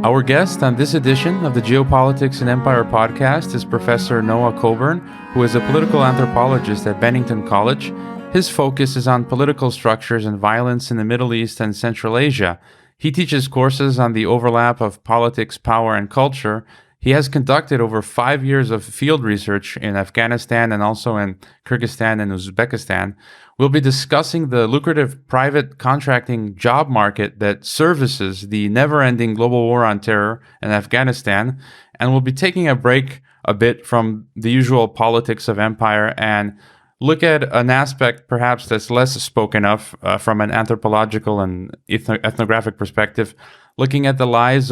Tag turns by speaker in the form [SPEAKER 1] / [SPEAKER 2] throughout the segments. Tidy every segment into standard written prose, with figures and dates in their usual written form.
[SPEAKER 1] Our guest on this edition of the Geopolitics and Empire podcast is Professor Noah Coburn, who is a political anthropologist at Bennington College. His focus is on political structures and violence in the Middle East and Central Asia. He teaches courses on the overlap of politics, power, and culture. He has conducted over 5 years of field research in Afghanistan and also in Kyrgyzstan and Uzbekistan. We'll be discussing the lucrative private contracting job market that services the never-ending global war on terror in Afghanistan, and we'll be taking a break a bit from the usual politics of empire and look at an aspect perhaps that's less spoken of from an anthropological and ethnographic perspective, looking at the lives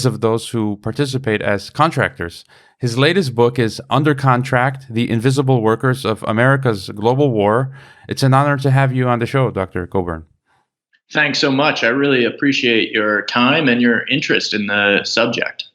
[SPEAKER 1] of those who participate as contractors. His latest book is Under Contract: The Invisible Workers of America's Global War. It's an honor to have you on the show, Dr. Coburn.
[SPEAKER 2] Thanks so much. I really appreciate your time and your interest in the subject.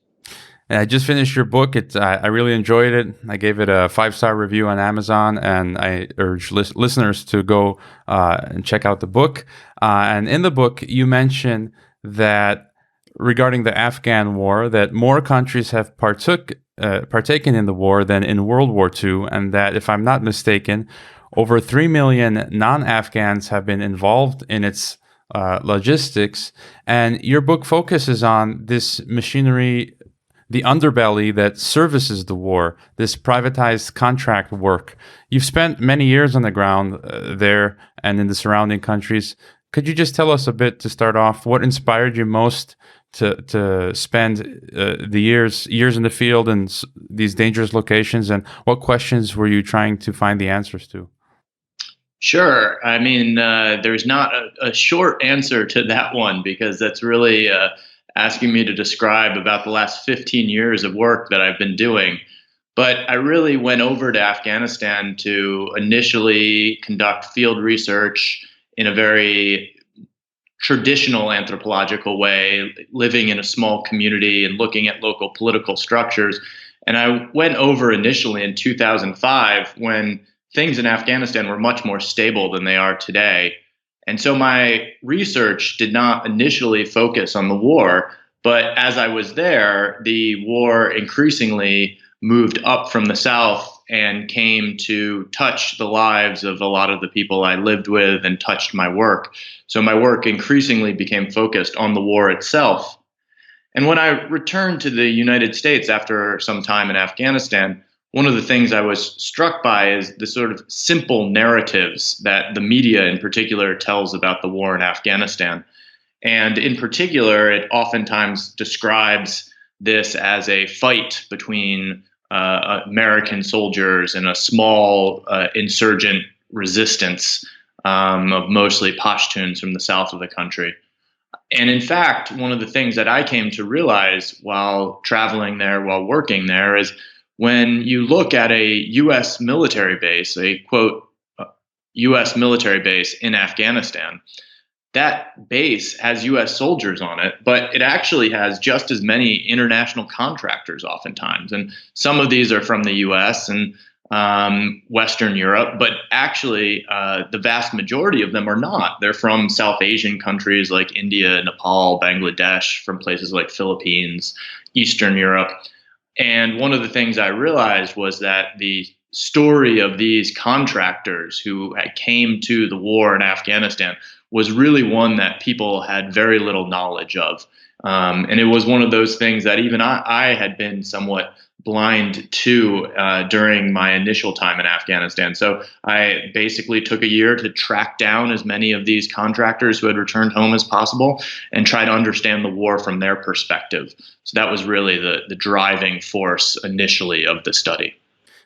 [SPEAKER 1] I just finished your book. I really enjoyed it. I gave it a 5-star review on Amazon, and I urge listeners to go and check out the book. And in the book, you mention that regarding the Afghan war, that more countries have partaken in the war than in World War II, and that, if I'm not mistaken, over 3 million non-Afghans have been involved in its logistics. And your book focuses on this machinery, the underbelly that services the war, this privatized contract work. You've spent many years on the ground there and in the surrounding countries. Could you just tell us a bit to start off? What inspired you most to spend the years in the field and these dangerous locations, and what questions were you trying to find the answers to?
[SPEAKER 2] Sure. I mean, there's not a short answer to that one, because that's really asking me to describe about the last 15 years of work that I've been doing. But I really went over to Afghanistan to initially conduct field research in a very traditional anthropological way, living in a small community and looking at local political structures. And I went over initially in 2005 when things in Afghanistan were much more stable than they are today. And so my research did not initially focus on the war, but as I was there, the war increasingly moved up from the south and came to touch the lives of a lot of the people I lived with and touched my work. So my work increasingly became focused on the war itself. And when I returned to the United States after some time in Afghanistan, one of the things I was struck by is the sort of simple narratives that the media in particular tells about the war in Afghanistan. And in particular, it oftentimes describes this as a fight between American soldiers and a small insurgent resistance of mostly Pashtuns from the south of the country. And in fact, one of the things that I came to realize while traveling there, while working there, is when you look at a U.S. military base, a quote, U.S. military base in Afghanistan, that base has U.S. soldiers on it, but it actually has just as many international contractors oftentimes. And some of these are from the U.S. and Western Europe, but actually the vast majority of them are not. They're from South Asian countries like India, Nepal, Bangladesh, from places like Philippines, Eastern Europe. And one of the things I realized was that the story of these contractors who came to the war in Afghanistan was really one that people had very little knowledge of. And it was one of those things that even I had been somewhat blind to during my initial time in Afghanistan. So I basically took a year to track down as many of these contractors who had returned home as possible and try to understand the war from their perspective. So that was really the driving force initially of the study.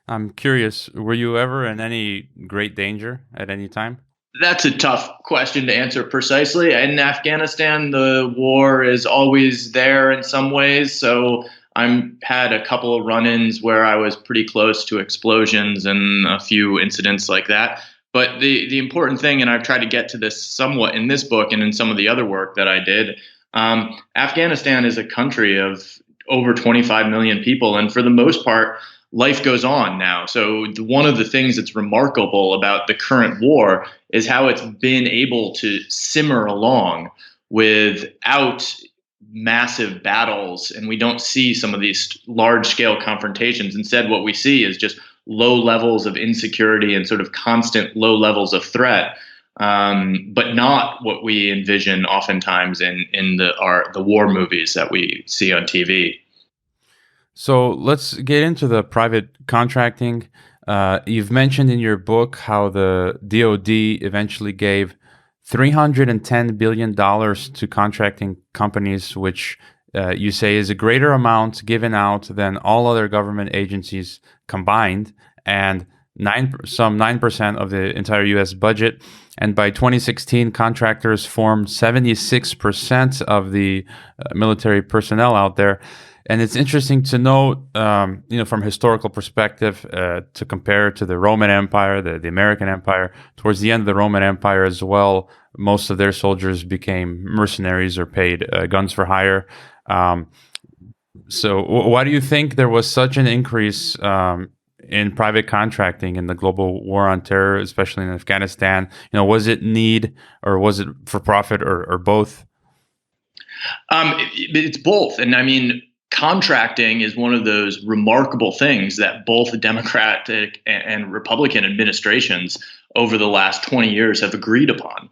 [SPEAKER 1] I'm curious, were you ever in any great danger at any time?
[SPEAKER 2] That's a tough question to answer precisely. In Afghanistan, the war is always there in some ways. So I had a couple of run-ins where I was pretty close to explosions and a few incidents like that. But the important thing, and I've tried to get to this somewhat in this book and in some of the other work that I did, Afghanistan is a country of over 25 million people. And for the most part, life goes on now. So one of the things that's remarkable about the current war is how it's been able to simmer along without massive battles, and we don't see some of these large scale confrontations. Instead, what we see is just low levels of insecurity and sort of constant low levels of threat, but not what we envision oftentimes in the war movies that we see on TV.
[SPEAKER 1] So let's get into the private contracting. You've mentioned in your book how the DoD eventually gave $310 billion to contracting companies, which you say is a greater amount given out than all other government agencies combined, and some 9% of the entire U.S. budget. And by 2016, contractors formed 76% of the military personnel out there. And it's interesting to note, from historical perspective, to compare to the Roman Empire, the American Empire. Towards the end of the Roman Empire as well, most of their soldiers became mercenaries or paid guns for hire. So why do you think there was such an increase in private contracting in the global war on terror, especially in Afghanistan? Was it need, or was it for profit, or both?
[SPEAKER 2] It's both. And I mean, contracting is one of those remarkable things that both Democratic and Republican administrations over the last 20 years have agreed upon.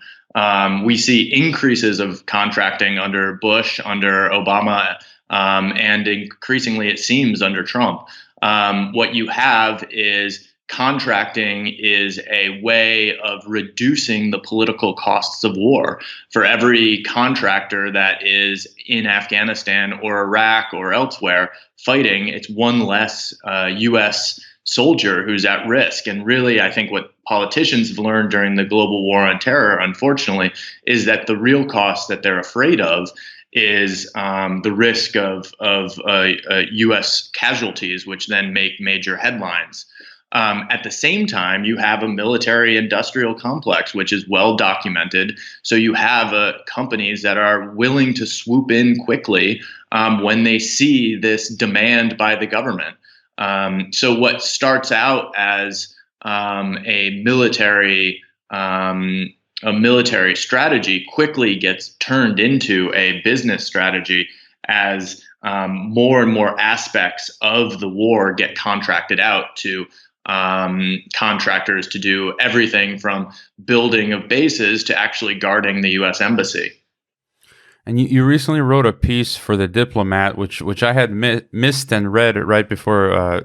[SPEAKER 2] We see increases of contracting under Bush, under Obama, and increasingly, it seems, under Trump. What you have is contracting is a way of reducing the political costs of war. For every contractor that is in Afghanistan or Iraq or elsewhere fighting, it's one less U.S. soldier who's at risk. And really, I think what politicians have learned during the global war on terror, unfortunately, is that the real cost that they're afraid of is the risk of U.S. casualties, which then make major headlines. At the same time, you have a military-industrial complex, which is well documented. So you have companies that are willing to swoop in quickly when they see this demand by the government. So what starts out as a military strategy quickly gets turned into a business strategy as more and more aspects of the war get contracted out to contractors to do everything from building of bases to actually guarding the U.S. embassy.
[SPEAKER 1] And you recently wrote a piece for The Diplomat, which I had missed and read right before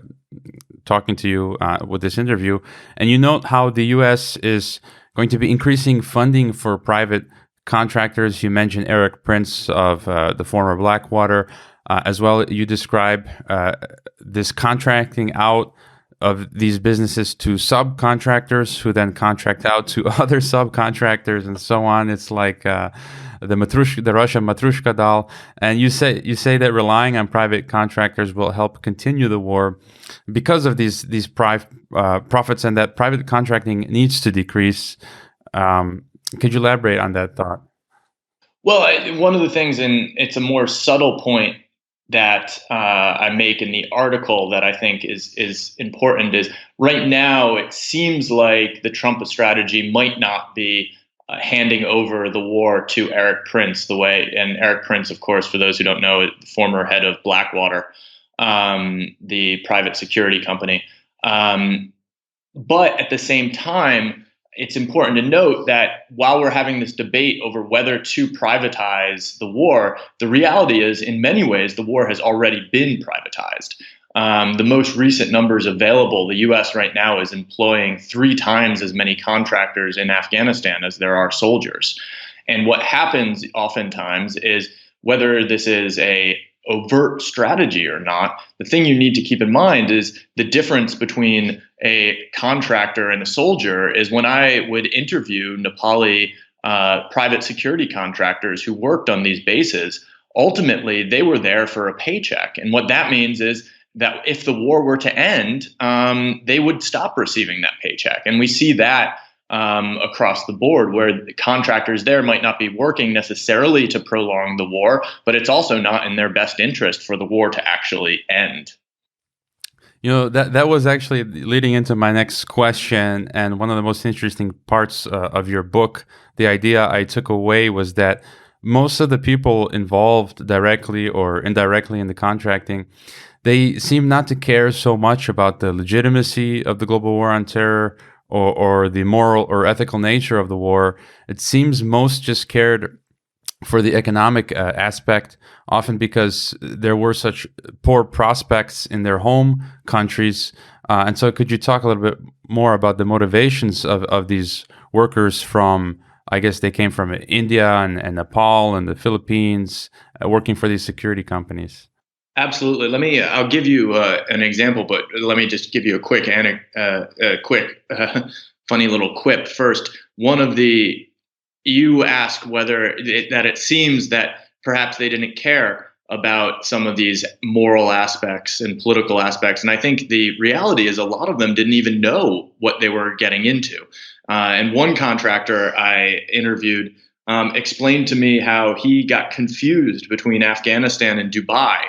[SPEAKER 1] talking to you with this interview. And you note how the U.S. is going to be increasing funding for private contractors. You mentioned Eric Prince of the former Blackwater. As well, you describe this contracting out of these businesses to subcontractors who then contract out to other subcontractors and so on. It's like the Russian Matryoshka doll. And you say that relying on private contractors will help continue the war because of these profits, and that private contracting needs to decrease. Could you elaborate on that thought?
[SPEAKER 2] Well, one of the things, and it's a more subtle point that I make in the article that I think is important, is right now it seems like the Trump strategy might not be handing over the war to Eric Prince the way, and Eric Prince, of course, for those who don't know, is the former head of Blackwater, the private security company. But at the same time, it's important to note that while we're having this debate over whether to privatize the war, the reality is, in many ways, the war has already been privatized. The most recent numbers available, the U.S. right now is employing 3 times as many contractors in Afghanistan as there are soldiers. And what happens oftentimes is, whether this is a overt strategy or not, the thing you need to keep in mind is the difference between a contractor and a soldier is when I would interview Nepali private security contractors who worked on these bases, ultimately they were there for a paycheck. And what that means is that if the war were to end, they would stop receiving that paycheck. And we see that across the board, where the contractors there might not be working necessarily to prolong the war, but it's also not in their best interest for the war to actually end.
[SPEAKER 1] That was actually leading into my next question, and one of the most interesting parts of your book. The idea I took away was that most of the people involved directly or indirectly in the contracting, they seem not to care so much about the legitimacy of the global war on terror or the moral or ethical nature of the war. It seems most just cared for the economic aspect, often because there were such poor prospects in their home countries. And so, could you talk a little bit more about the motivations of these workers from, I guess they came from India and Nepal and the Philippines, working for these security companies?
[SPEAKER 2] Absolutely. I'll give you an example, but let me just give you a quick, funny little quip first. You ask that it seems that perhaps they didn't care about some of these moral aspects and political aspects. And I think the reality is a lot of them didn't even know what they were getting into. And one contractor I interviewed explained to me how he got confused between Afghanistan and Dubai.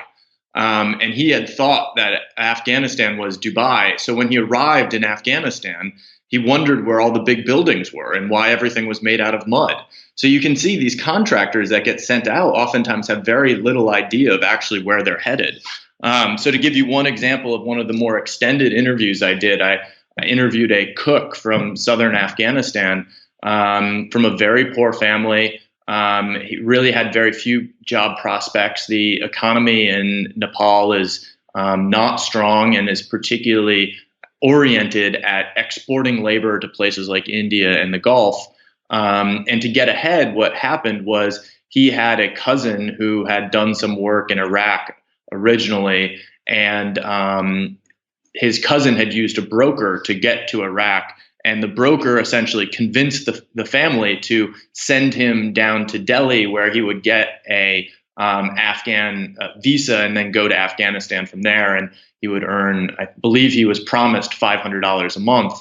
[SPEAKER 2] And he had thought that Afghanistan was Dubai. So when he arrived in Afghanistan, he wondered where all the big buildings were and why everything was made out of mud. So you can see these contractors that get sent out oftentimes have very little idea of actually where they're headed. So to give you one example of one of the more extended interviews I did, I interviewed a cook from southern Afghanistan, from a very poor family. He really had very few job prospects. The economy in Nepal is not strong and is particularly oriented at exporting labor to places like India and the Gulf. And to get ahead, what happened was he had a cousin who had done some work in Iraq originally, and his cousin had used a broker to get to Iraq. And the broker essentially convinced the family to send him down to Delhi, where he would get a Afghan visa and then go to Afghanistan from there. And he would earn, I believe he was promised $500 a month.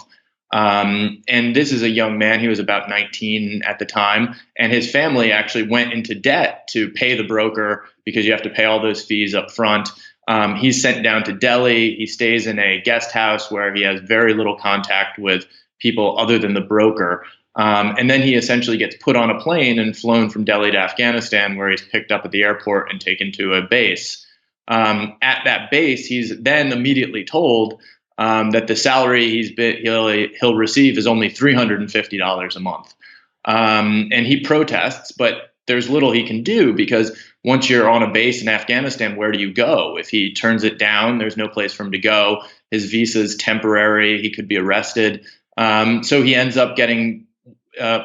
[SPEAKER 2] And this is a young man. He was about 19 at the time. And his family actually went into debt to pay the broker because you have to pay all those fees up front. He's sent down to Delhi. He stays in a guest house where he has very little contact with people other than the broker. And then he essentially gets put on a plane and flown from Delhi to Afghanistan, where he's picked up at the airport and taken to a base. At that base, he's then immediately told that the salary he'll receive is only $350 a month. And he protests, but there's little he can do, because once you're on a base in Afghanistan, where do you go? If he turns it down, there's no place for him to go. His visa is temporary. He could be arrested. So he ends up getting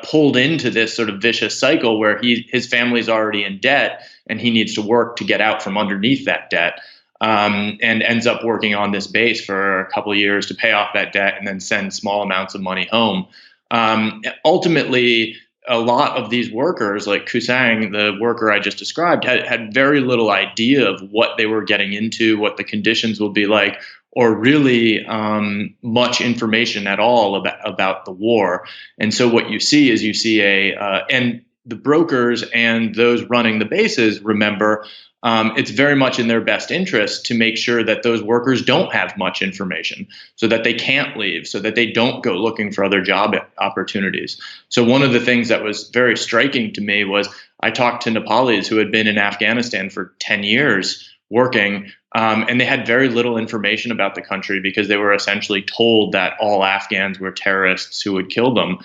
[SPEAKER 2] pulled into this sort of vicious cycle where his family's already in debt and he needs to work to get out from underneath that debt, and ends up working on this base for a couple of years to pay off that debt and then send small amounts of money home. Ultimately, a lot of these workers, like Kusang, the worker I just described, had very little idea of what they were getting into, what the conditions would be like, or really much information at all about the war. And so what you see is and the brokers and those running the bases, remember, it's very much in their best interest to make sure that those workers don't have much information, so that they can't leave, so that they don't go looking for other job opportunities. So one of the things that was very striking to me was I talked to Nepalis who had been in Afghanistan for 10 years working, and they had very little information about the country because they were essentially told that all Afghans were terrorists who would kill them.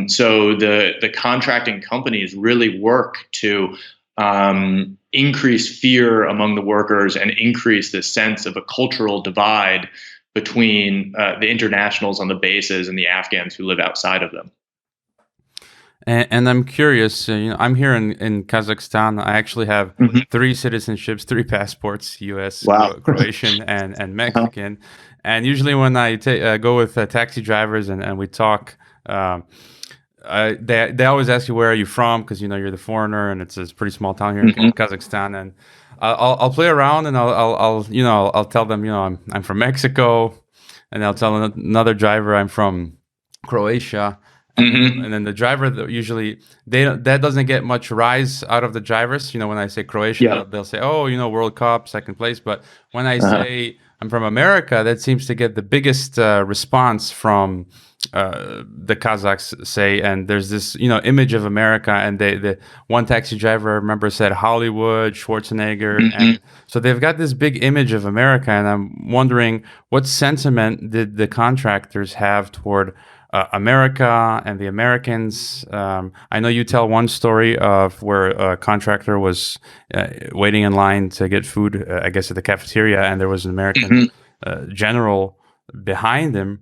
[SPEAKER 2] So the contracting companies really work to increase fear among the workers and increase the sense of a cultural divide between the internationals on the bases and the Afghans who live outside of them.
[SPEAKER 1] And I'm curious, I'm here in Kazakhstan. I actually have three citizenships, three passports: U.S.,
[SPEAKER 2] Wow.
[SPEAKER 1] Croatian, and Mexican. And usually when I go with taxi drivers and we talk, they always ask you, where are you from? Because you're the foreigner, and it's a pretty small town here in Kazakhstan. And I'll play around, and I'll tell them I'm from Mexico, and I'll tell another driver I'm from Croatia. And then the driver usually that doesn't get much rise out of the drivers. When I say Croatia, they'll say, "Oh, World Cup, second place." But when I say I'm from America, that seems to get the biggest response from the Kazakhs say, and there's this image of America, and the one taxi driver I remember said Hollywood, Schwarzenegger,
[SPEAKER 2] Hmm.
[SPEAKER 1] and so they've got this big image of America, and I'm wondering what sentiment did the contractors have toward America and the Americans. I know you tell one story of where a contractor was waiting in line to get food, I guess at the cafeteria, and there was an American
[SPEAKER 2] Hmm.
[SPEAKER 1] general behind him,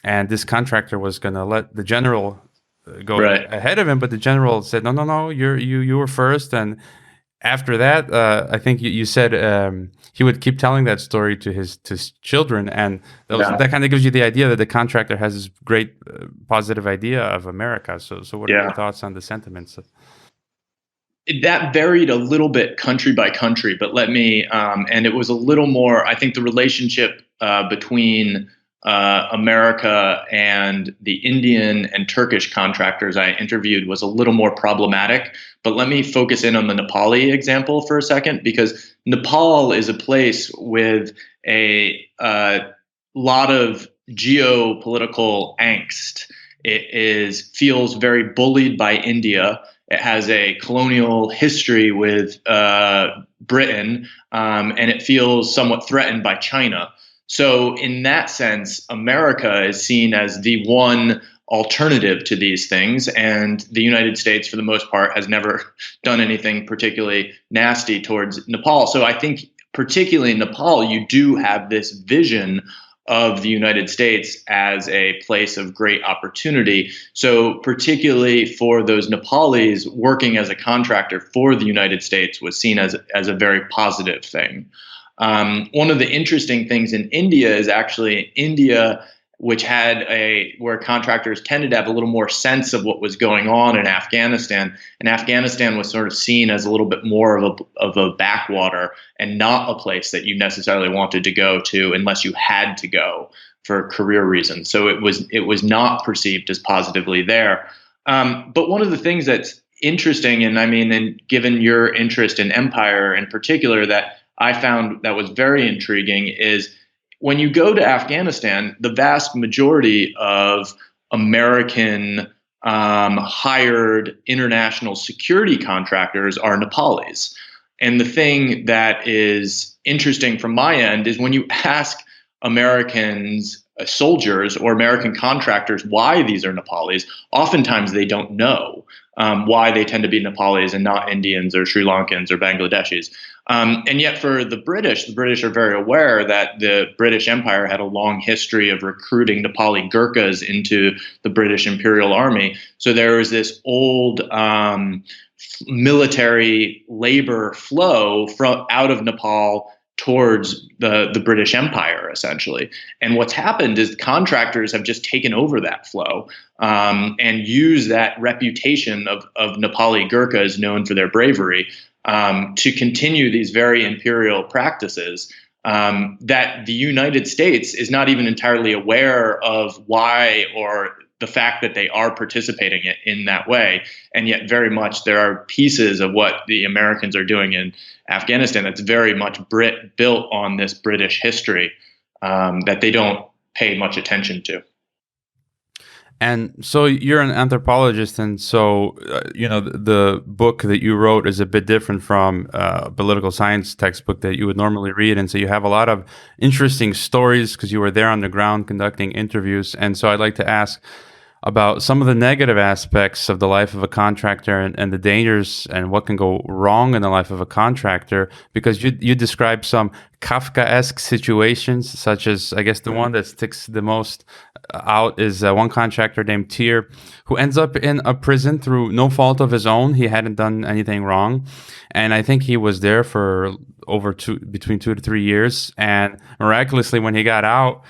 [SPEAKER 1] and this contractor was going to let the general go
[SPEAKER 2] Right.
[SPEAKER 1] ahead of him, but the general said, "No, no, no, you were first." And after that, I think you said he would keep telling that story to his children, and
[SPEAKER 2] Yeah.
[SPEAKER 1] that kind of gives you the idea that the contractor has this great positive idea of America. So what are your
[SPEAKER 2] Yeah.
[SPEAKER 1] thoughts on the sentiments?
[SPEAKER 2] That varied a little bit country by country, but and it was a little more, I think the relationship between America and the Indian and Turkish contractors I interviewed was a little more problematic. But let me focus in on the Nepali example for a second, because Nepal is a place with a lot of geopolitical angst. Feels very bullied by India. It has a colonial history with Britain, and it feels somewhat threatened by China. So, in that sense, America is seen as the one alternative to these things, and the United States, for the most part, has never done anything particularly nasty towards Nepal. So, I think, particularly in Nepal, you do have this vision of the United States as a place of great opportunity. So, particularly for those Nepalis, working as a contractor for the United States was seen as a very positive thing. One of the interesting things in India is actually India, which had where contractors tended to have a little more sense of what was going on in Afghanistan. And Afghanistan was sort of seen as a little bit more of a backwater and not a place that you necessarily wanted to go to unless you had to go for career reasons. So it was not perceived as positively there. But one of the things that's interesting, and given your interest in empire in particular, that I found that was very intriguing is when you go to Afghanistan, the vast majority of American hired international security contractors are Nepalis. And the thing that is interesting from my end is when you ask Americans, soldiers or American contractors, why these are Nepalis, oftentimes they don't know why they tend to be Nepalis and not Indians or Sri Lankans or Bangladeshis. And yet for the British are very aware that the British Empire had a long history of recruiting Nepali Gurkhas into the British Imperial Army. So there was this old military labor flow from out of Nepal towards the British Empire, essentially. And what's happened is contractors have just taken over that flow and used that reputation of Nepali Gurkhas known for their bravery to continue these very imperial practices that the United States is not even entirely aware of why or the fact that they are participating in that way. And yet very much there are pieces of what the Americans are doing in Afghanistan that's very much built on this British history that they don't pay much attention to.
[SPEAKER 1] And so you're an anthropologist, and so the book that you wrote is a bit different from a political science textbook that you would normally read, and so you have a lot of interesting stories because you were there on the ground conducting interviews. And so I'd like to ask about some of the negative aspects of the life of a contractor, and the dangers and what can go wrong in the life of a contractor, because you describe some Kafkaesque situations, such as, I guess the one that sticks the most out is one contractor named Tyr, who ends up in a prison through no fault of his own. He hadn't done anything wrong, and I think he was there for between 2 to 3 years, and miraculously when he got out,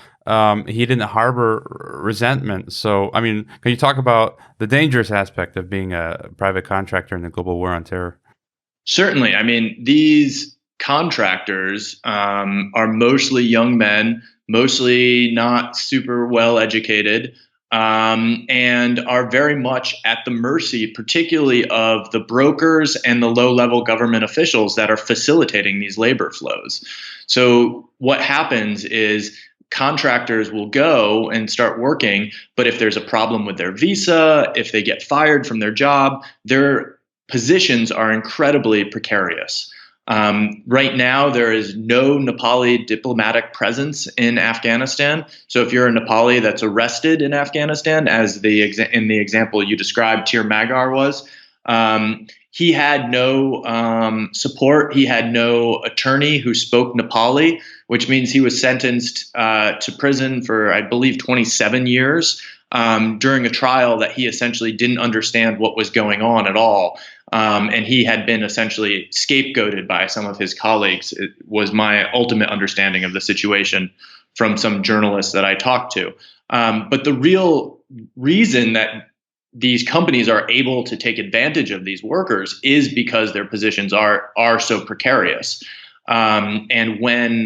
[SPEAKER 1] he didn't harbor resentment. So, I mean, can you talk about the dangerous aspect of being a private contractor in the global war on terror?
[SPEAKER 2] Certainly. These contractors are mostly young men, mostly not super well educated, and are very much at the mercy, particularly of the brokers and the low level government officials that are facilitating these labor flows. So, what happens is contractors will go and start working, but if there's a problem with their visa, if they get fired from their job, their positions are incredibly precarious. Right now, there is no Nepali diplomatic presence in Afghanistan. So if you're a Nepali that's arrested in Afghanistan, as in the example you described, Tir Magar was, he had no support. He had no attorney who spoke Nepali, which means he was sentenced to prison for, I believe, 27 years during a trial that he essentially didn't understand what was going on at all. And he had been essentially scapegoated by some of his colleagues. It was my ultimate understanding of the situation from some journalists that I talked to. But the real reason that these companies are able to take advantage of these workers is because their positions are so precarious. And when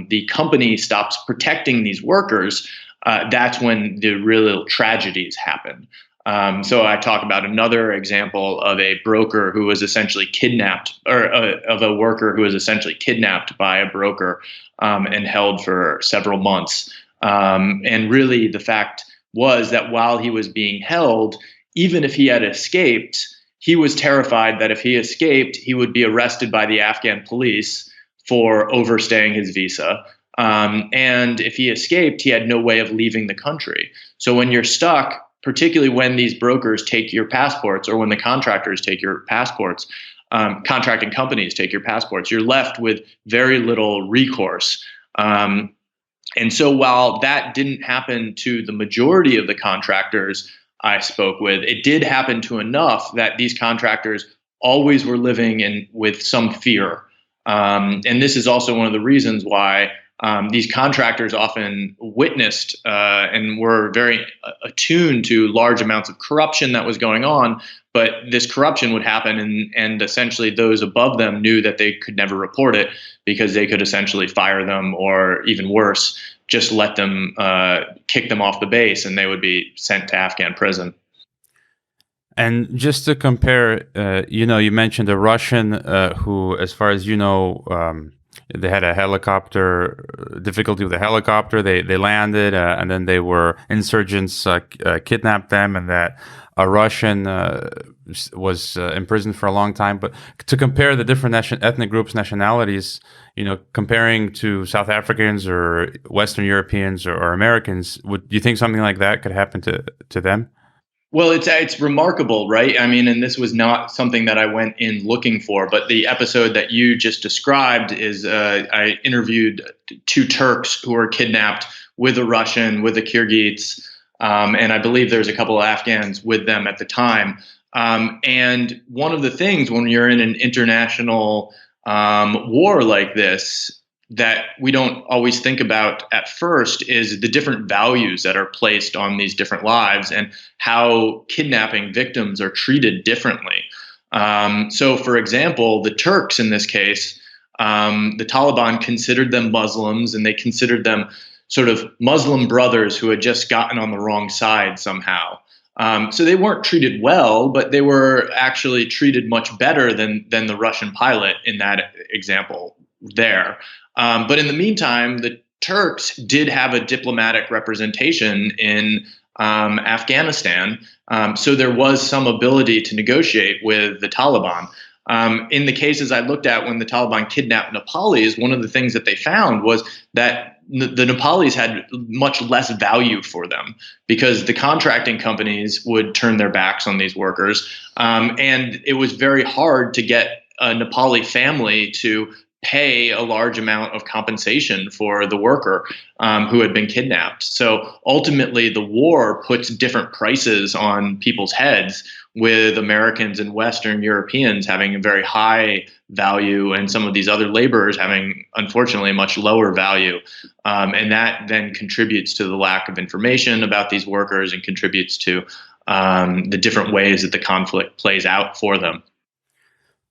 [SPEAKER 2] the company stops protecting these workers, that's when the real tragedies happen. So I talk about another example of a broker who was essentially kidnapped, or of a worker who was essentially kidnapped by a broker and held for several months. And really, the fact was that while he was being held, even if he had escaped, he was terrified that if he escaped, he would be arrested by the Afghan police for overstaying his visa. And if he escaped, he had no way of leaving the country. So when you're stuck, particularly when these brokers take your passports, or when the contractors take your passports, contracting companies take your passports, you're left with very little recourse. And so while that didn't happen to the majority of the contractors I spoke with, it did happen to enough that these contractors always were living with some fear. And this is also one of the reasons why these contractors often witnessed and were very attuned to large amounts of corruption that was going on. But this corruption would happen, and essentially those above them knew that they could never report it because they could essentially fire them, or even worse, just let them kick them off the base, and they would be sent to Afghan prison.
[SPEAKER 1] And just to compare, you mentioned a Russian who, as far as you know, they had a helicopter difficulty with a helicopter. They landed, and then they were insurgents kidnapped them, and that a Russian was imprisoned for a long time. But to compare the different ethnic groups, nationalities, comparing to South Africans or Western Europeans or Americans, would you think something like that could happen to them?
[SPEAKER 2] Well, it's remarkable, right? I mean, and this was not something that I went in looking for, but the episode that you just described is I interviewed two Turks who were kidnapped with a Russian, with a Kyrgyz, and I believe there's a couple of Afghans with them at the time. And one of the things when you're in an international war like this that we don't always think about at first is the different values that are placed on these different lives and how kidnapping victims are treated differently. So, for example, the Turks in this case, the Taliban considered them Muslims, and they considered them sort of Muslim brothers who had just gotten on the wrong side somehow. So they weren't treated well, but they were actually treated much better than the Russian pilot in that example there. But in the meantime, the Turks did have a diplomatic representation in Afghanistan. So there was some ability to negotiate with the Taliban. In the cases I looked at when the Taliban kidnapped Nepalis, one of the things that they found was that the Nepalis had much less value for them because the contracting companies would turn their backs on these workers. And it was very hard to get a Nepali family to pay a large amount of compensation for the worker who had been kidnapped. So ultimately, the war puts different prices on people's heads, with Americans and Western Europeans having a very high value and some of these other laborers having, unfortunately, a much lower value. And that then contributes to the lack of information about these workers and contributes to the different ways that the conflict plays out for them.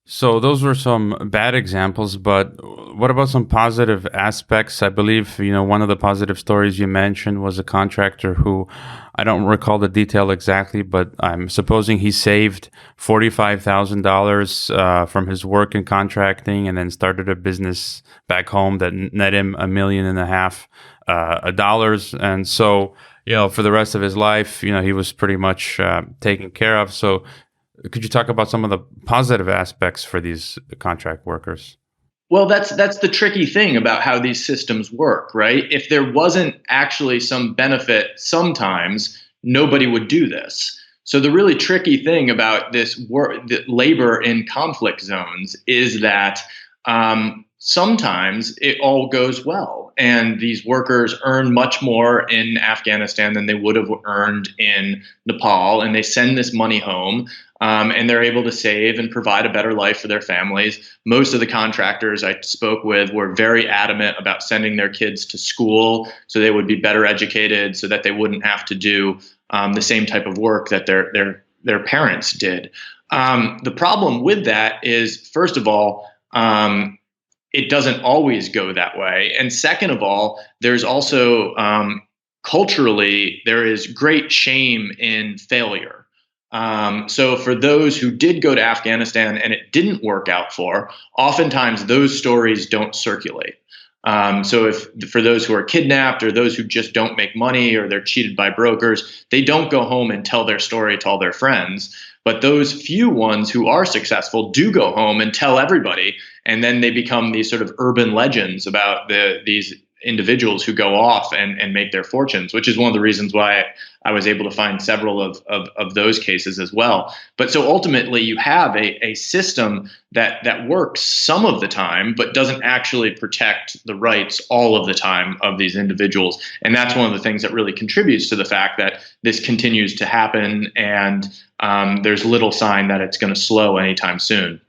[SPEAKER 1] So those were some bad examples, but what about some positive aspects? I believe, one of the positive stories you mentioned was a contractor who, I don't recall the detail exactly, but I'm supposing he saved $45,000 from his work in contracting and then started a business back home that net him $1.5 million dollars. And so, for the rest of his life, he was pretty much taken care of. So could you talk about some of the positive aspects for these contract workers?
[SPEAKER 2] Well, that's the tricky thing about how these systems work, right? If there wasn't actually some benefit, sometimes nobody would do this. So the really tricky thing about this work, the labor in conflict zones, is that sometimes it all goes well, and these workers earn much more in Afghanistan than they would have earned in Nepal, and they send this money home. And they're able to save and provide a better life for their families. Most of the contractors I spoke with were very adamant about sending their kids to school so they would be better educated, so that they wouldn't have to do the same type of work that their parents did. The problem with that is, first of all, it doesn't always go that way, and second of all, there's also culturally there is great shame in failure. So for those who did go to Afghanistan and it didn't work out for, oftentimes those stories don't circulate. So if for those who are kidnapped or those who just don't make money or they're cheated by brokers, they don't go home and tell their story to all their friends. But those few ones who are successful do go home and tell everybody, and then they become these sort of urban legends about these individuals who go off and make their fortunes, which is one of the reasons why I was able to find several of those cases as well. But so ultimately you have a system that works some of the time, but doesn't actually protect the rights all of the time of these individuals. And that's one of the things that really contributes to the fact that this continues to happen, and there's little sign that it's going to slow anytime soon.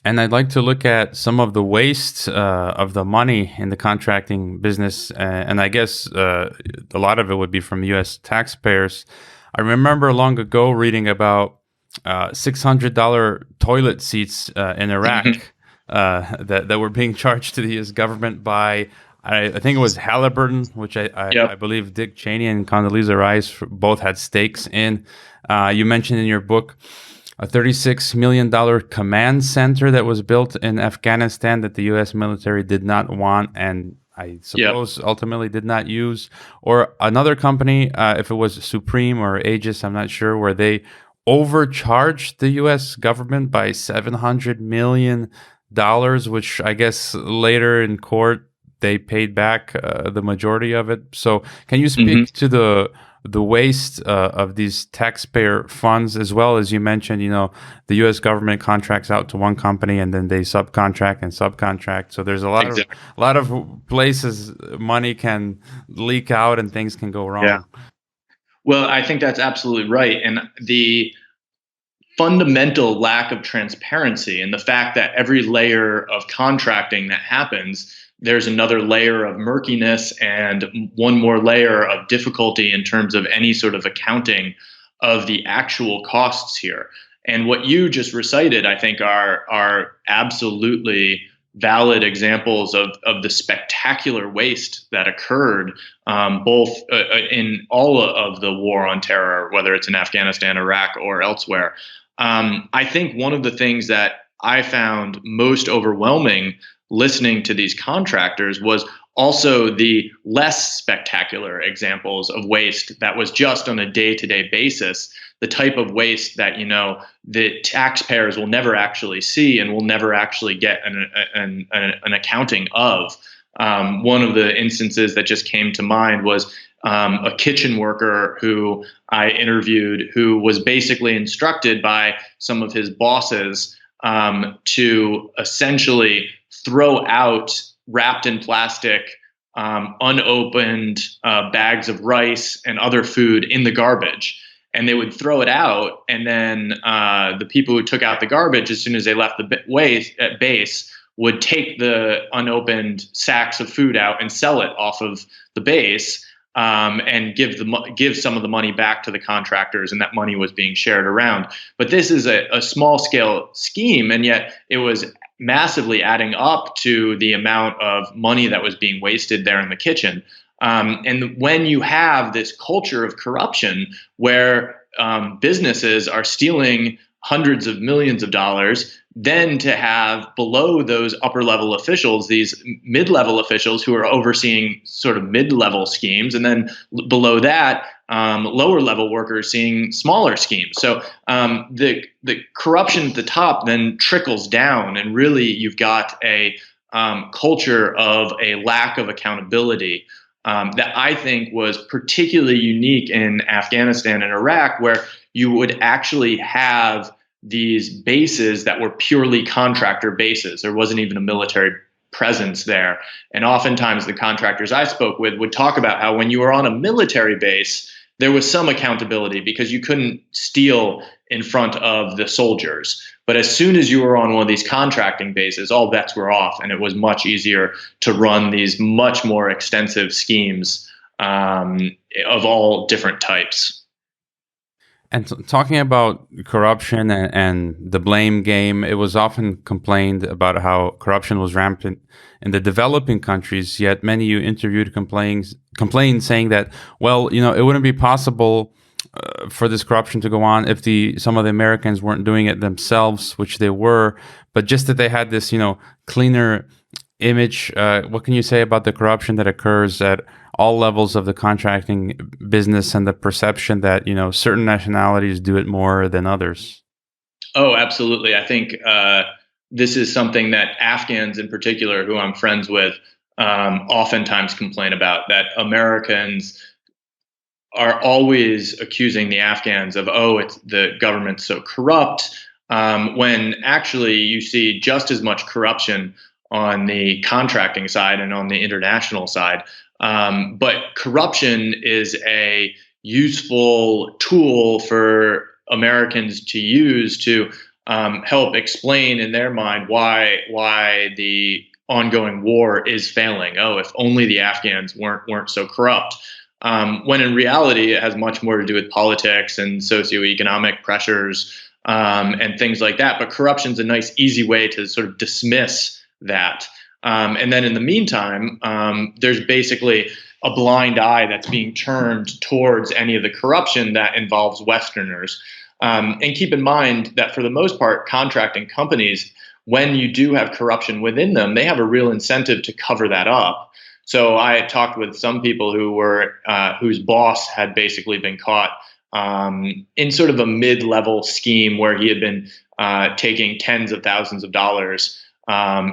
[SPEAKER 1] And I'd like to look at some of the waste of the money in the contracting business. And I guess a lot of it would be from US taxpayers. I remember long ago reading about $600 toilet seats in Iraq that were being charged to the US government by, I think it was Halliburton, which I believe Dick Cheney and Condoleezza Rice both had stakes in. You mentioned in your book a $36 million command center that was built in Afghanistan that the U.S. military did not want and I suppose ultimately did not use. Or another company, if it was Supreme or Aegis, I'm not sure, where they overcharged the U.S. government by $700 million, which I guess later in court they paid back the majority of it. So can you speak to the waste of these taxpayer funds, as well as you mentioned, the U.S. government contracts out to one company and then they subcontract. So there's a lot of places money can leak out and things can go wrong.
[SPEAKER 2] Yeah. Well, I think that's absolutely right. And the fundamental lack of transparency and the fact that every layer of contracting that happens, there's another layer of murkiness and one more layer of difficulty in terms of any sort of accounting of the actual costs here. And what you just recited, I think, are absolutely valid examples of the spectacular waste that occurred both in all of the war on terror, whether it's in Afghanistan, Iraq, or elsewhere. I think one of the things that I found most overwhelming listening to these contractors was also the less spectacular examples of waste that was just on a day-to-day basis, the type of waste that, the taxpayers will never actually see and will never actually get an accounting of. One of the instances that just came to mind was a kitchen worker who I interviewed, who was basically instructed by some of his bosses to essentially throw out, wrapped in plastic, unopened bags of rice and other food in the garbage. And they would throw it out, and then the people who took out the garbage, as soon as they left the base, would take the unopened sacks of food out and sell it off of the base, and give some of the money back to the contractors, and that money was being shared around. But this is a small scale scheme, and yet it was massively adding up to the amount of money that was being wasted there in the kitchen. And when you have this culture of corruption where businesses are stealing hundreds of millions of dollars, then to have below those upper level officials, these mid level officials who are overseeing sort of mid level schemes, and then below that, lower level workers seeing smaller schemes. So the corruption at the top then trickles down, and really you've got a culture of a lack of accountability that I think was particularly unique in Afghanistan and Iraq, where you would actually have these bases that were purely contractor bases. There wasn't even a military presence there. And oftentimes the contractors I spoke with would talk about how when you were on a military base, there was some accountability because you couldn't steal in front of the soldiers. But as soon as you were on one of these contracting bases, all bets were off, and it was much easier to run these much more extensive schemes of all different types.
[SPEAKER 1] And talking about corruption and the blame game, it was often complained about how corruption was rampant in the developing countries. Yet many you interviewed complained saying that, well, it wouldn't be possible for this corruption to go on if some of the Americans weren't doing it themselves, which they were, but just that they had this, cleaner image. What can you say about the corruption that occurs at all levels of the contracting business and the perception that, certain nationalities do it more than others?
[SPEAKER 2] Oh, absolutely. I think this is something that Afghans in particular, who I'm friends with, oftentimes complain about, that Americans are always accusing the Afghans of, oh, it's the government's so corrupt, when actually you see just as much corruption on the contracting side and on the international side. But corruption is a useful tool for Americans to use to help explain in their mind why the ongoing war is failing. Oh, if only the Afghans weren't so corrupt. When in reality, it has much more to do with politics and socioeconomic pressures and things like that. But corruption is a nice, easy way to sort of dismiss that. And then in the meantime, there's basically a blind eye that's being turned towards any of the corruption that involves Westerners. And keep in mind that for the most part, contracting companies, when you do have corruption within them, they have a real incentive to cover that up. So I talked with some people whose boss had basically been caught in sort of a mid-level scheme where he had been taking tens of thousands of dollars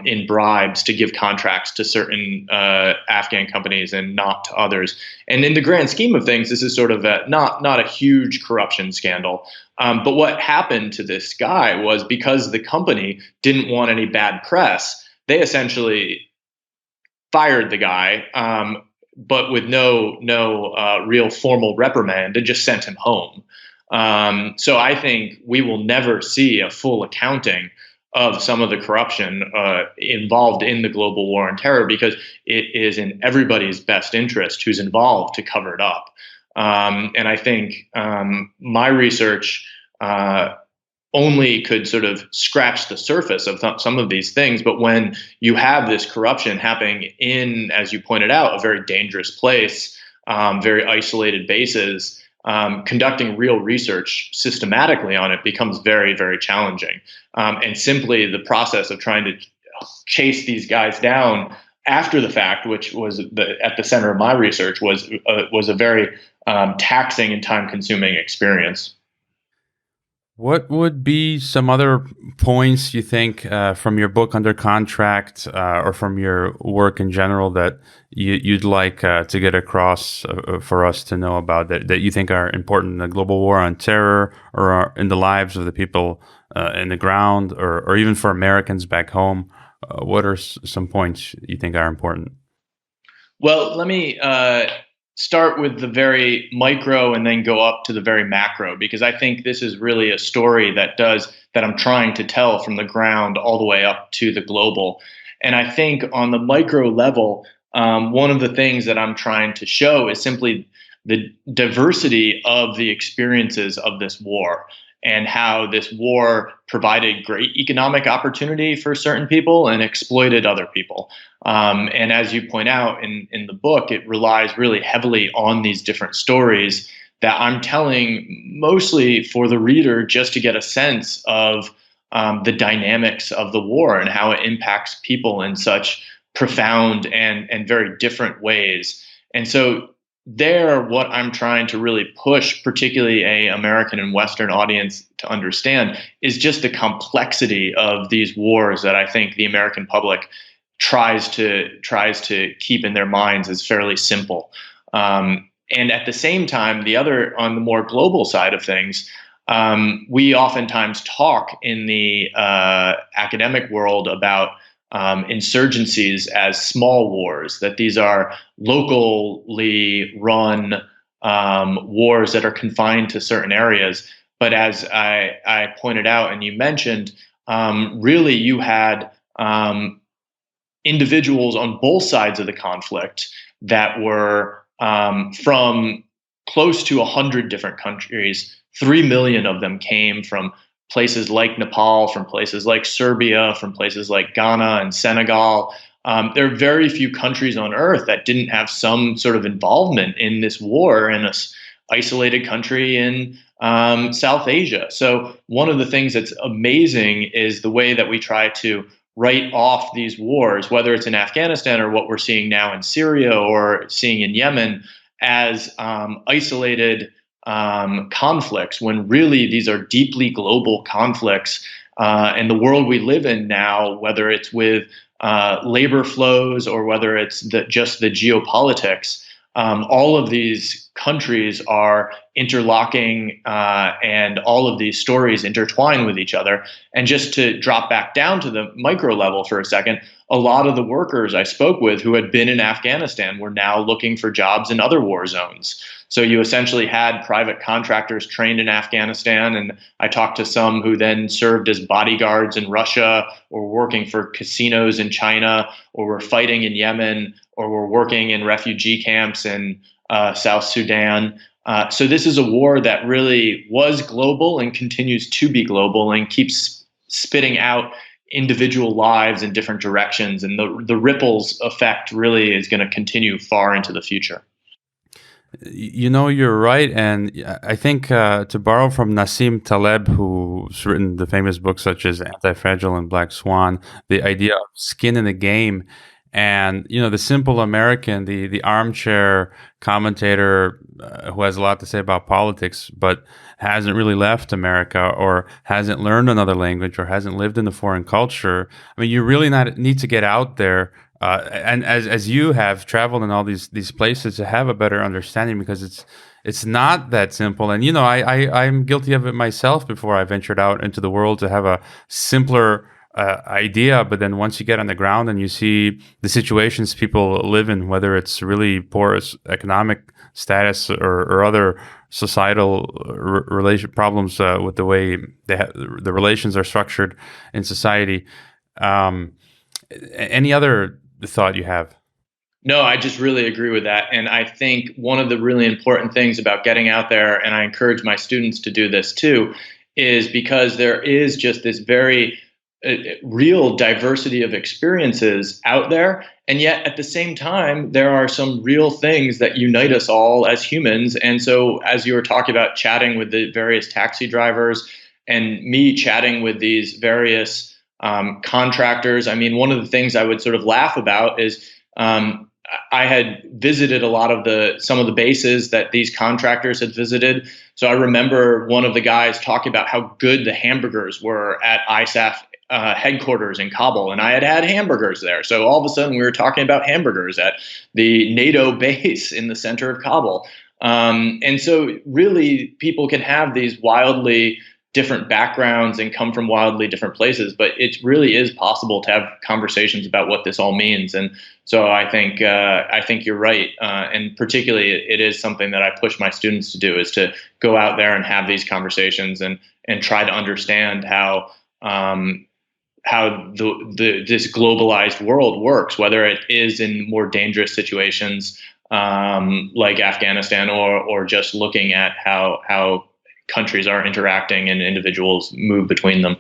[SPEAKER 2] in bribes to give contracts to certain Afghan companies and not to others. And in the grand scheme of things, this is sort of not a huge corruption scandal. But what happened to this guy was, because the company didn't want any bad press, they essentially fired the guy, but with no real formal reprimand, and just sent him home. So I think we will never see a full accounting of some of the corruption involved in the global war on terror, because it is in everybody's best interest who's involved to cover it up. And I think my research only could sort of scratch the surface of some of these things. But when you have this corruption happening in, as you pointed out, a very dangerous place, very isolated bases, conducting real research systematically on it becomes very, very challenging. And simply the process of trying to chase these guys down after the fact, which was at the center of my research, was a very taxing and time-consuming experience.
[SPEAKER 1] What would be some other points you think from your book Under Contract or from your work in general that you'd like to get across for us to know about that you think are important in the global war on terror, or in the lives of the people in the ground, or even for Americans back home? What are some points you think are important?
[SPEAKER 2] Well, let me start with the very micro and then go up to the very macro, because I think this is really a story that I'm trying to tell from the ground all the way up to the global. And I think on the micro level, one of the things that I'm trying to show is simply the diversity of the experiences of this war. and how this war provided great economic opportunity for certain people and exploited other people. And as you point out in the book, it relies really heavily on these different stories that I'm telling mostly for the reader just to get a sense of the dynamics of the war and how it impacts people in such profound and very different ways. And so there, what I'm trying to really push, particularly a American and Western audience to understand, is just the complexity of these wars that I think the American public tries to keep in their minds as fairly simple. And at the same time, on the more global side of things, we oftentimes talk in the academic world about insurgencies as small wars, that these are locally run wars that are confined to certain areas. But as I pointed out and you mentioned, really you had individuals on both sides of the conflict that were from close to 100 different countries. 3 million of them came from places like Nepal, from places like Serbia, from places like Ghana and Senegal. There are very few countries on earth that didn't have some sort of involvement in this war in an isolated country in South Asia. So one of the things that's amazing is the way that we try to write off these wars, whether it's in Afghanistan or what we're seeing now in Syria or seeing in Yemen, as isolated conflicts, when really these are deeply global conflicts. And the world we live in now, whether it's with labor flows or whether it's just the geopolitics, all of these countries are interlocking and all of these stories intertwine with each other. And just to drop back down to the micro level for a second, a lot of the workers I spoke with who had been in Afghanistan were now looking for jobs in other war zones. So you essentially had private contractors trained in Afghanistan, and I talked to some who then served as bodyguards in Russia or working for casinos in China or were fighting in Yemen or were working in refugee camps in South Sudan. So this is a war that really was global and continues to be global and keeps spitting out individual lives in different directions. And the ripples effect really is going to continue far into the future.
[SPEAKER 1] You're right. And I think to borrow from Nassim Taleb, who's written the famous books such as Anti-Fragile and Black Swan, the idea of skin in the game. And, the simple American, the armchair commentator who has a lot to say about politics, but hasn't really left America or hasn't learned another language or hasn't lived in a foreign culture. I mean, you really need to get out there. And as you have traveled in all these places to have a better understanding, because it's not that simple. And I'm guilty of it myself before I ventured out into the world to have a simpler idea. But then once you get on the ground and you see the situations people live in, whether it's really poor economic status or other societal relation problems with the way the relations are structured in society. Any other thought you have?
[SPEAKER 2] No, I just really agree with that. And I think one of the really important things about getting out there, and I encourage my students to do this too, is because there is just this very real diversity of experiences out there. And yet at the same time, there are some real things that unite us all as humans. And so as you were talking about chatting with the various taxi drivers and me chatting with these various contractors, I mean, one of the things I would sort of laugh about is I had visited some of the bases that these contractors had visited. So I remember one of the guys talking about how good the hamburgers were at ISAF headquarters in Kabul, and I had hamburgers there. So all of a sudden we were talking about hamburgers at the NATO base in the center of Kabul. And so really people can have these wildly different backgrounds and come from wildly different places, but it really is possible to have conversations about what this all means. And so I think you're right. And particularly it is something that I push my students to do, is to go out there and have these conversations and try to understand how this globalized world works, whether it is in more dangerous situations like Afghanistan, or just looking at how countries are interacting and individuals move between them.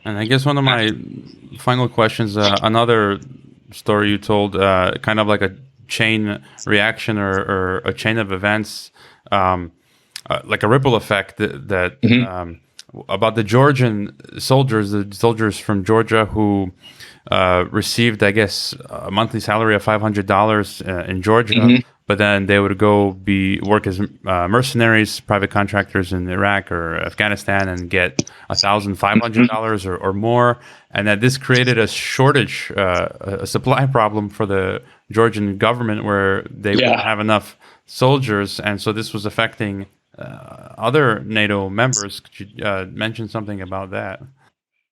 [SPEAKER 1] And I guess one of my final questions, another story you told, kind of like a chain reaction or a chain of events, like a ripple effect that about the Georgian soldiers, the soldiers from Georgia who received, I guess, a monthly salary of $500 in Georgia, but then they would go work as mercenaries, private contractors in Iraq or Afghanistan, and get $1,500 or more, and that this created a shortage, a supply problem for the Georgian government, where they wouldn't have enough soldiers, and so this was affecting other NATO members. Could you mention something about that?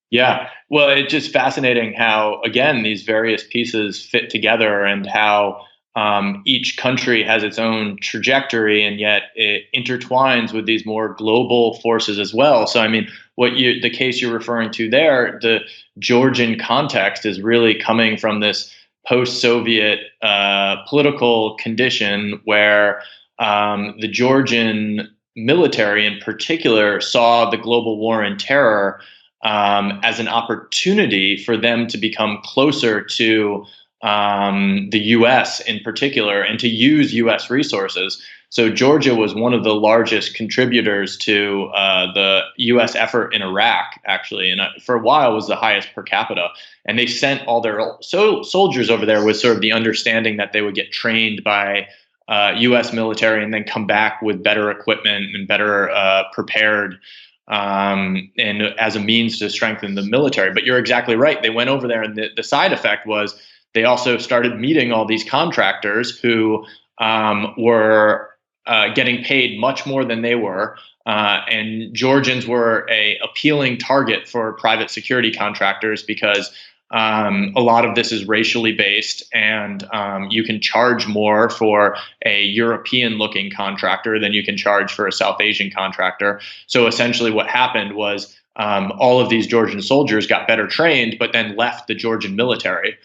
[SPEAKER 2] Yeah, well, it's just fascinating how, again, these various pieces fit together, and how each country has its own trajectory, and yet it intertwines with these more global forces as well. So, I mean, the case you're referring to there, the Georgian context is really coming from this post-Soviet political condition where the Georgian military, in particular, saw the global war on terror as an opportunity for them to become closer to the U.S. in particular, and to use U.S. resources. So Georgia was one of the largest contributors to the U.S. effort in Iraq, actually, and for a while was the highest per capita. And they sent all their soldiers over there with sort of the understanding that they would get trained by U.S. military and then come back with better equipment and better prepared, and as a means to strengthen the military. But you're exactly right. They went over there, and the side effect was they also started meeting all these contractors who were getting paid much more than they were. And Georgians were a appealing target for private security contractors because a lot of this is racially based, and you can charge more for a European-looking contractor than you can charge for a South Asian contractor. So essentially what happened was all of these Georgian soldiers got better trained, but then left the Georgian military.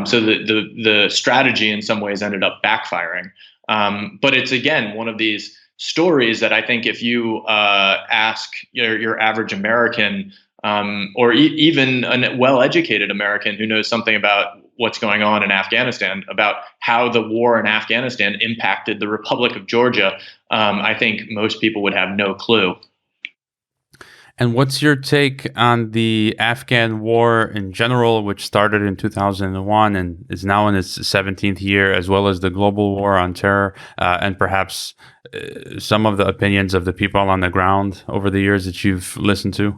[SPEAKER 2] So the strategy in some ways ended up backfiring. But it's, again, one of these stories that I think if you ask your average American, or even a well-educated American who knows something about what's going on in Afghanistan, about how the war in Afghanistan impacted the Republic of Georgia, I think most people would have no clue.
[SPEAKER 1] And what's your take on the Afghan war in general, which started in 2001 and is now in its 17th year, as well as the global war on terror, and perhaps some of the opinions of the people on the ground over the years that you've listened to?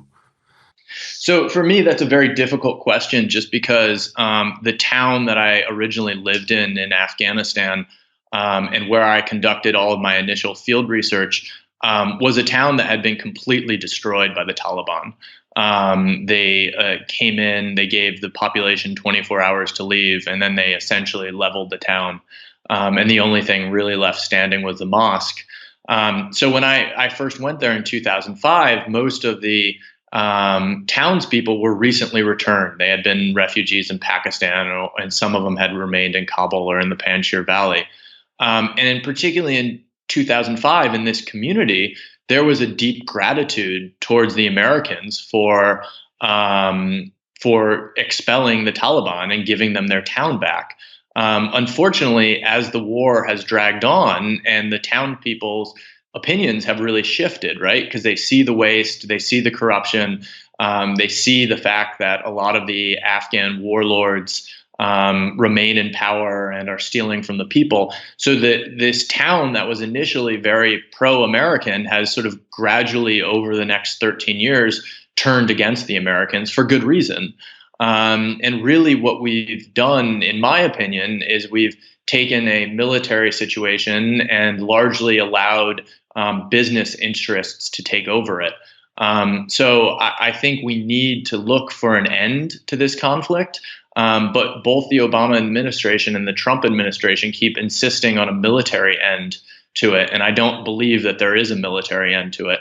[SPEAKER 2] So for me, that's a very difficult question, just because the town that I originally lived in Afghanistan, and where I conducted all of my initial field research, was a town that had been completely destroyed by the Taliban. They came in, they gave the population 24 hours to leave, and then they essentially leveled the town. And the only thing really left standing was the mosque. So when I first went there in 2005, most of the townspeople were recently returned. They had been refugees in Pakistan, and some of them had remained in Kabul or in the Panjshir Valley. And particularly in 2005, in this community, there was a deep gratitude towards the Americans for expelling the Taliban and giving them their town back. Unfortunately, as the war has dragged on and the town people's opinions have really shifted, right? Because they see the waste, they see the corruption, they see the fact that a lot of the Afghan warlords remain in power and are stealing from the people. So that this town that was initially very pro-American has sort of gradually, over the next 13 years, turned against the Americans for good reason. And really what we've done, in my opinion, is we've taken a military situation and largely allowed business interests to take over it. So I think we need to look for an end to this conflict. But both the Obama administration and the Trump administration keep insisting on a military end to it. And I don't believe that there is a military end to it.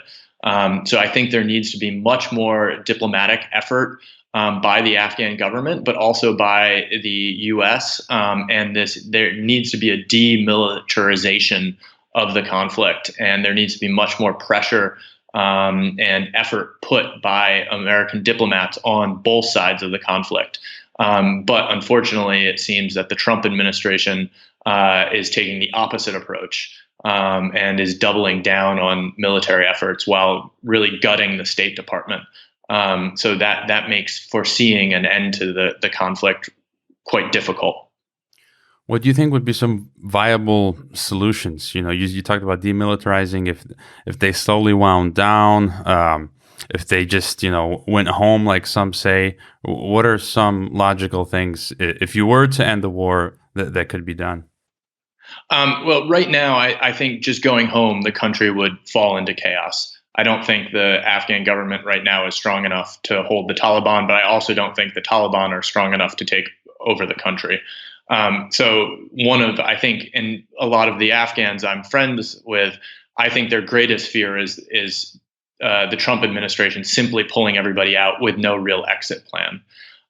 [SPEAKER 2] So I think there needs to be much more diplomatic effort by the Afghan government, but also by the U.S. And there needs to be a demilitarization of the conflict, and there needs to be much more pressure and effort put by American diplomats on both sides of the conflict. But unfortunately, it seems that the Trump administration is taking the opposite approach and is doubling down on military efforts while really gutting the State Department. So that makes foreseeing an end to the conflict quite difficult.
[SPEAKER 1] What do you think would be some viable solutions? You talked about demilitarizing. If they slowly wound down, if they just went home, like some say, what are some logical things if you were to end the war that could be done?
[SPEAKER 2] Well, right now, I think just going home, the country would fall into chaos. I don't think the Afghan government right now is strong enough to hold the Taliban, but I also don't think the Taliban are strong enough to take over the country. So I think, and a lot of the Afghans I'm friends with, I think their greatest fear is the Trump administration simply pulling everybody out with no real exit plan.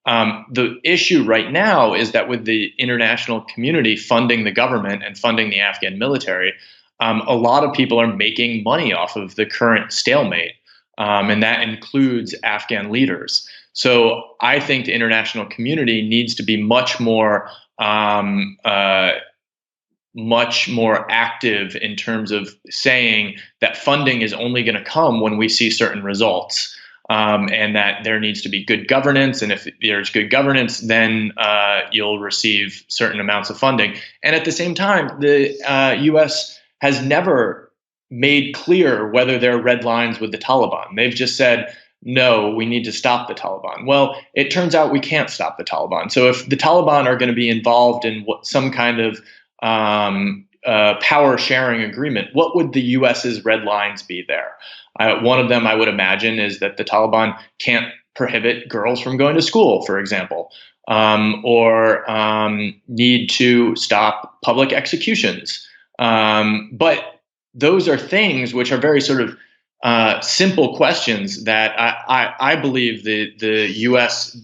[SPEAKER 2] The issue right now is that with the international community funding the government and funding the Afghan military, a lot of people are making money off of the current stalemate, and that includes Afghan leaders. So I think the international community needs to be much more active in terms of saying that funding is only going to come when we see certain results. And that there needs to be good governance. And if there's good governance, then you'll receive certain amounts of funding. And at the same time, the U.S. has never made clear whether there are red lines with the Taliban. They've just said, no, we need to stop the Taliban. Well, it turns out we can't stop the Taliban. So if the Taliban are going to be involved in some kind of power sharing agreement, what would the U.S.'s red lines be there? One of them, I would imagine, is that the Taliban can't prohibit girls from going to school, for example, or need to stop public executions. But those are things which are very sort of simple questions that I believe the U.S.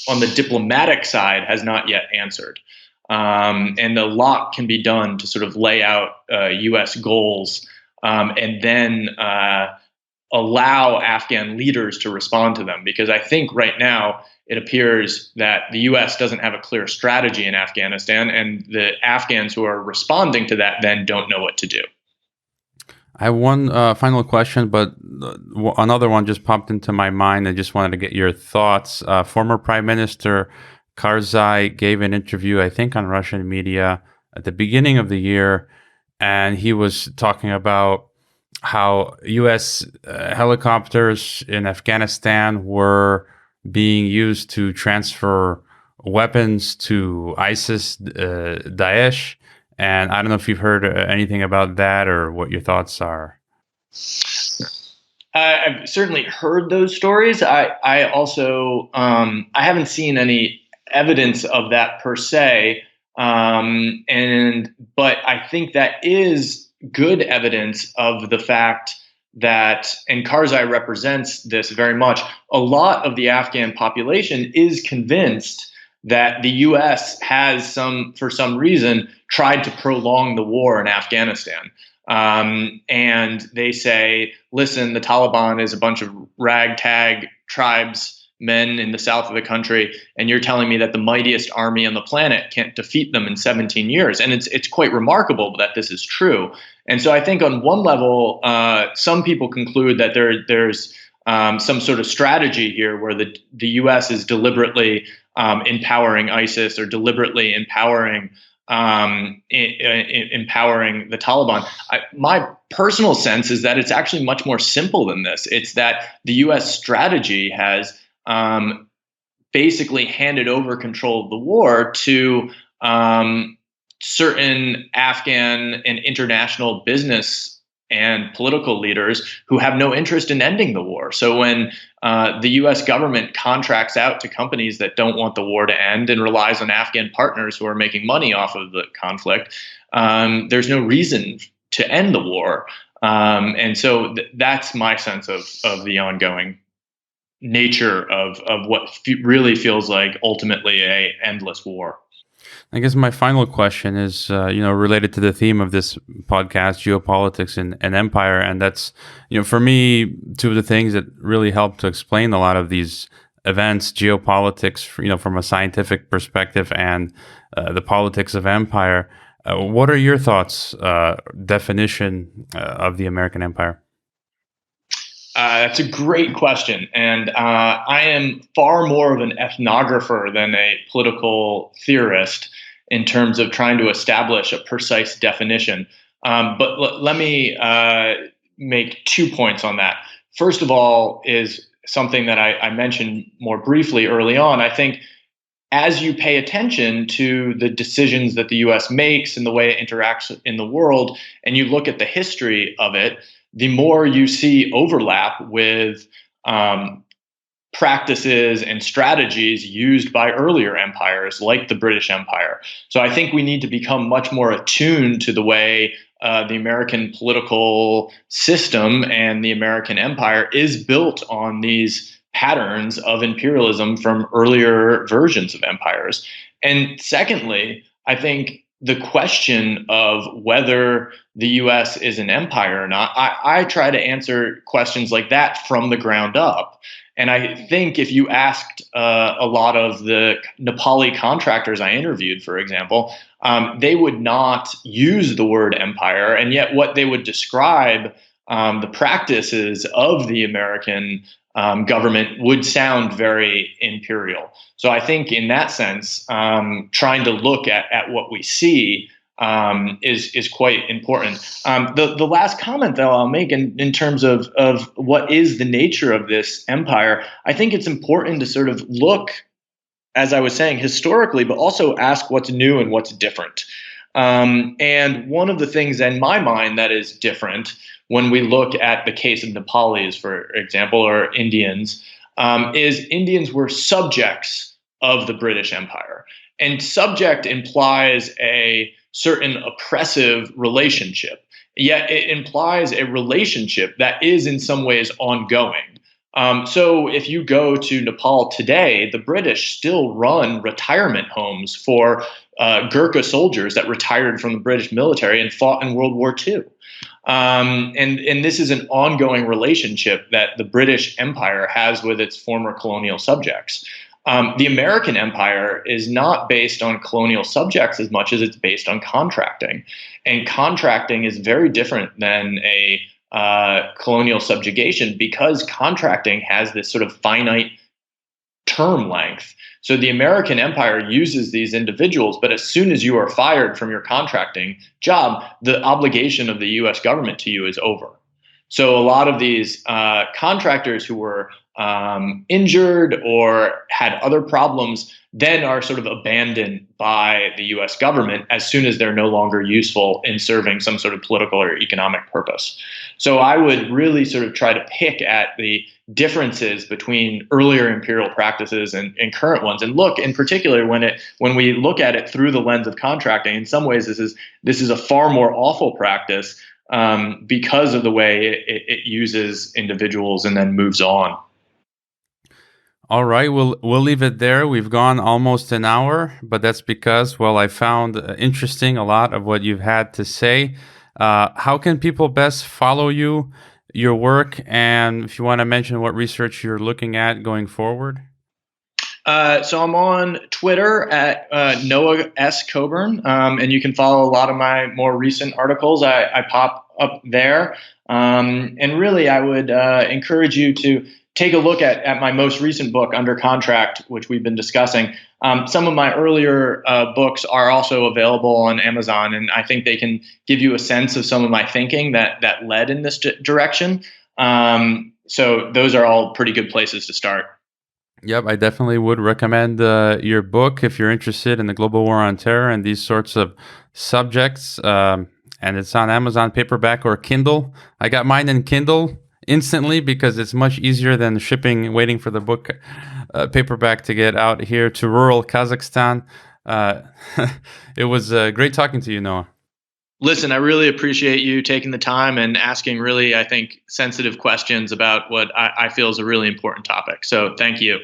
[SPEAKER 2] on the diplomatic side has not yet answered. And a lot can be done to sort of lay out U.S. goals and then allow Afghan leaders to respond to them. Because I think right now it appears that the U.S. doesn't have a clear strategy in Afghanistan, and the Afghans who are responding to that then don't know what to do.
[SPEAKER 1] I have one final question, but another one just popped into my mind. I just wanted to get your thoughts. Former Prime Minister Karzai gave an interview, I think, on Russian media at the beginning of the year, and he was talking about how U.S. Helicopters in Afghanistan were being used to transfer weapons to ISIS, Daesh. And I don't know if you've heard anything about that or what your thoughts are.
[SPEAKER 2] I've certainly heard those stories. I also I haven't seen any evidence of that per se, but I think that is good evidence of the fact that, and Karzai represents this very much, a lot of the Afghan population is convinced that the U.S. has for some reason, tried to prolong the war in Afghanistan. And they say, listen, the Taliban is a bunch of ragtag tribesmen in the south of the country, and you're telling me that the mightiest army on the planet can't defeat them in 17 years. And it's quite remarkable that this is true. And so I think on one level, some people conclude that there's some sort of strategy here where the U.S. is deliberately empowering ISIS or deliberately empowering the Taliban. My personal sense is that it's actually much more simple than this. It's that the U.S. strategy has basically handed over control of the war to certain Afghan and international business and political leaders who have no interest in ending the war. So when the U.S. government contracts out to companies that don't want the war to end and relies on Afghan partners who are making money off of the conflict, there's no reason to end the war. And so that's my sense of the ongoing nature of what really feels like ultimately a endless war.
[SPEAKER 1] I guess my final question is, related to the theme of this podcast, geopolitics and empire, and that's, for me, two of the things that really help to explain a lot of these events, geopolitics, from a scientific perspective, and the politics of empire. What are your thoughts, definition of the American empire?
[SPEAKER 2] That's a great question. And I am far more of an ethnographer than a political theorist in terms of trying to establish a precise definition. But let me make 2 points on that. First of all, is something that I mentioned more briefly early on. I think as you pay attention to the decisions that the US makes and the way it interacts in the world, and you look at the history of it, the more you see overlap with practices and strategies used by earlier empires like the British Empire. So I think we need to become much more attuned to the way the American political system and the American empire is built on these patterns of imperialism from earlier versions of empires. And secondly, I think the question of whether the US is an empire or not, I try to answer questions like that from the ground up. And I think if you asked a lot of the Nepali contractors I interviewed, for example, they would not use the word empire. And yet, what they would describe the practices of the American government would sound very imperial. So I think in that sense, trying to look at what we see is quite important. The last comment, though, I'll make in terms of what is the nature of this empire, I think it's important to sort of look, as I was saying, historically, but also ask what's new and what's different. And one of the things in my mind that is different when we look at the case of Nepalis, for example, or Indians, is Indians were subjects of the British Empire. And subject implies a certain oppressive relationship, yet it implies a relationship that is in some ways ongoing. So if you go to Nepal today, the British still run retirement homes for Gurkha soldiers that retired from the British military and fought in World War II. And this is an ongoing relationship that the British Empire has with its former colonial subjects. The American empire is not based on colonial subjects as much as it's based on contracting. And contracting is very different than a colonial subjugation because contracting has this sort of finite term length. So the American empire uses these individuals, but as soon as you are fired from your contracting job, the obligation of the US government to you is over. So a lot of these contractors who were injured or had other problems then are sort of abandoned by the US government as soon as they're no longer useful in serving some sort of political or economic purpose. So I would really sort of try to pick at the differences between earlier imperial practices and current ones, and look in particular when we look at it through the lens of contracting. In some ways, this is a far more awful practice because of the way it uses individuals and then moves on.
[SPEAKER 1] All right, we'll leave it there. We've gone almost an hour, but that's because, well, I found interesting a lot of what you've had to say. How can people best follow you, your work, and if you want to mention what research you're looking at going forward?
[SPEAKER 2] So I'm on Twitter at Noah S. Coburn, and you can follow a lot of my more recent articles. I pop up there. And really, I would encourage you to take a look at my most recent book, Under Contract, which we've been discussing. Some of my earlier books are also available on Amazon, and I think they can give you a sense of some of my thinking that led in this direction. So those are all pretty good places to start.
[SPEAKER 1] Yep, I definitely would recommend your book if you're interested in the global war on terror and these sorts of subjects. And it's on Amazon paperback or Kindle. I got mine in Kindle instantly because it's much easier than shipping, waiting for the book paperback to get out here to rural Kazakhstan. It was great talking to you, Noah.
[SPEAKER 2] Listen, I really appreciate you taking the time and asking really, I think, sensitive questions about what I feel is a really important topic. So thank you.